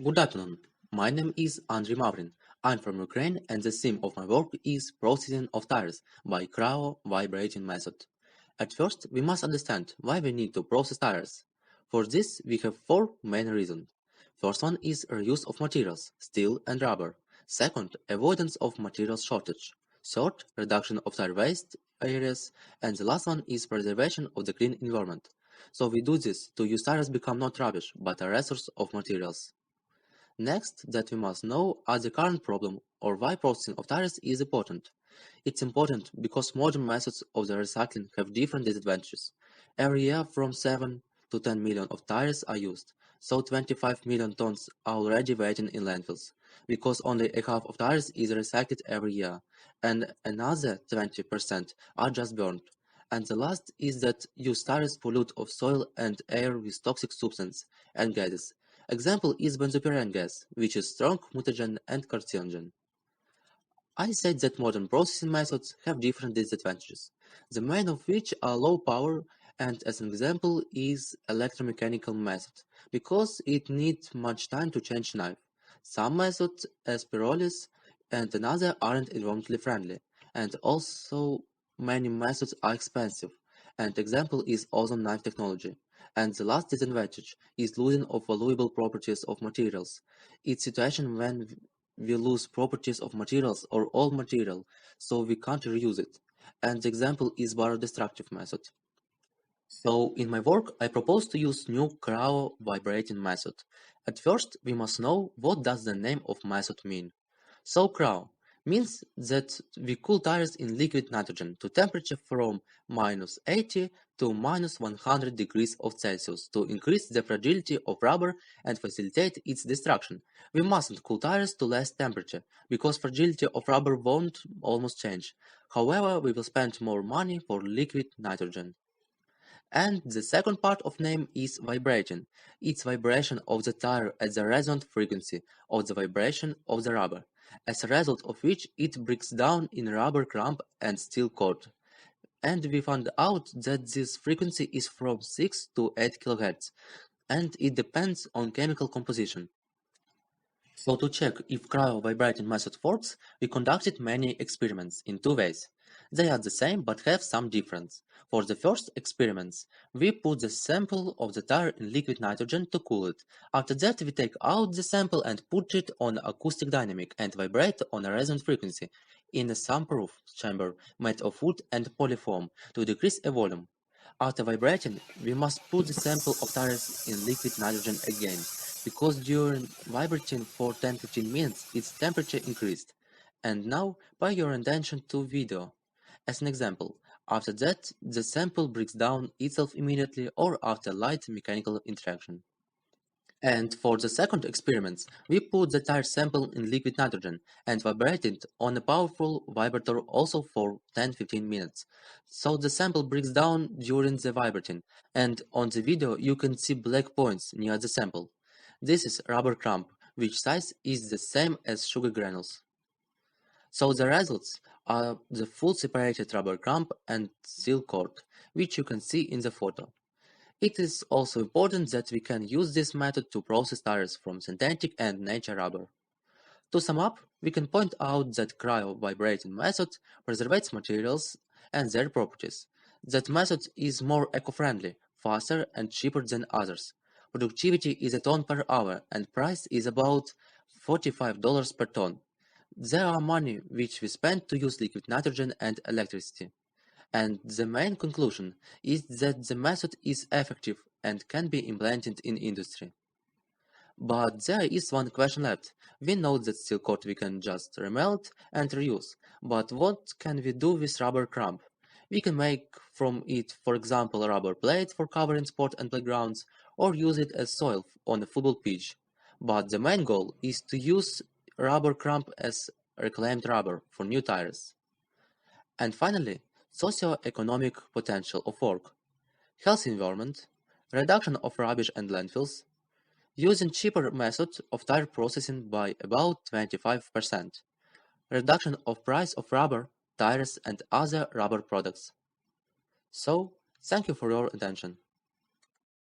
Good afternoon. My name is Andriy Mavrin. I'm from Ukraine and the theme of my work is processing of tires by cryo-vibrating method. At first, we must understand why we need to process tires. For this, we have four main reasons. First one is reuse of materials, steel and rubber. Second, avoidance of materials shortage. Third, reduction of tire waste areas. And the last one is preservation of the clean environment. So we do this to use tires become not rubbish, but a resource of materials. Next, that we must know are the current problem or why processing of tires is important. It's important because modern methods of the recycling have different disadvantages. Every year from 7 to 10 million of tires are used, so 25 million tons are already waiting in landfills, because only a half of tires is recycled every year, and another 20% are just burned. And the last is that used tires pollute of soil and air with toxic substances and gases. Example is benzopyrene gas, which is strong mutagen and carcinogen. I said that modern processing methods have different disadvantages, the main of which are low power and as an example is electromechanical method, because it needs much time to change knife. Some methods as pyrolysis and another aren't environmentally friendly, and also many methods are expensive. An example is ozone knife technology. And the last disadvantage is losing of valuable properties of materials. It's situation when we lose properties of materials or all material, so we can't reuse it. And the example is biodestructive method. So in my work, I propose to use new cryo-vibrating method. At first, we must know what does the name of method mean. So cryo means that we cool tires in liquid nitrogen to temperature from -80 to -100 degrees of Celsius to increase the fragility of rubber and facilitate its destruction. We mustn't cool tires to less temperature, because fragility of rubber won't almost change. However, we will spend more money for liquid nitrogen. And the second part of name is vibrating. It's vibration of the tire at the resonant frequency of the vibration of the rubber, as a result of which it breaks down in rubber clamp and steel cord. And we found out that this frequency is from 6 to 8 kHz, and it depends on chemical composition. So to check if cryo-vibrating method works, we conducted many experiments in two ways. They are the same but have some difference. For the first experiments, we put the sample of the tire in liquid nitrogen to cool it. After that, we take out the sample and put it on acoustic dynamic and vibrate on a resonant frequency in a soundproof chamber made of wood and polyfoam to decrease a volume. After vibrating, we must put the sample of tires in liquid nitrogen again, because during vibrating for 10-15 minutes its temperature increased. And now pay your attention to video. As an example, after that the sample breaks down itself immediately or after light mechanical interaction. And for the second experiments, we put the tire sample in liquid nitrogen and vibrated on a powerful vibrator also for 10-15 minutes. So the sample breaks down during the vibrating, and on the video you can see black points near the sample. This is rubber clump, which size is the same as sugar granules. So the results are the full separated rubber clump and steel cord, which you can see in the photo. It is also important that we can use this method to process tires from synthetic and natural rubber. To sum up, we can point out that cryo-vibrating method preserves materials and their properties. That method is more eco-friendly, faster and cheaper than others. Productivity is a ton per hour and price is about $45 per ton. There are money which we spend to use liquid nitrogen and electricity. And the main conclusion is that the method is effective and can be implemented in industry. But there is one question left. We know that steel cord we can just remelt and reuse, but what can we do with rubber crumb? We can make from it, for example, a rubber plate for covering sport and playgrounds, or use it as soil on a football pitch. But the main goal is to use rubber crumb as reclaimed rubber for new tires. And finally, socio-economic potential of work, healthy environment, reduction of rubbish and landfills, using cheaper method of tire processing by about 25%, reduction of price of rubber, tires and other rubber products. So, thank you for your attention.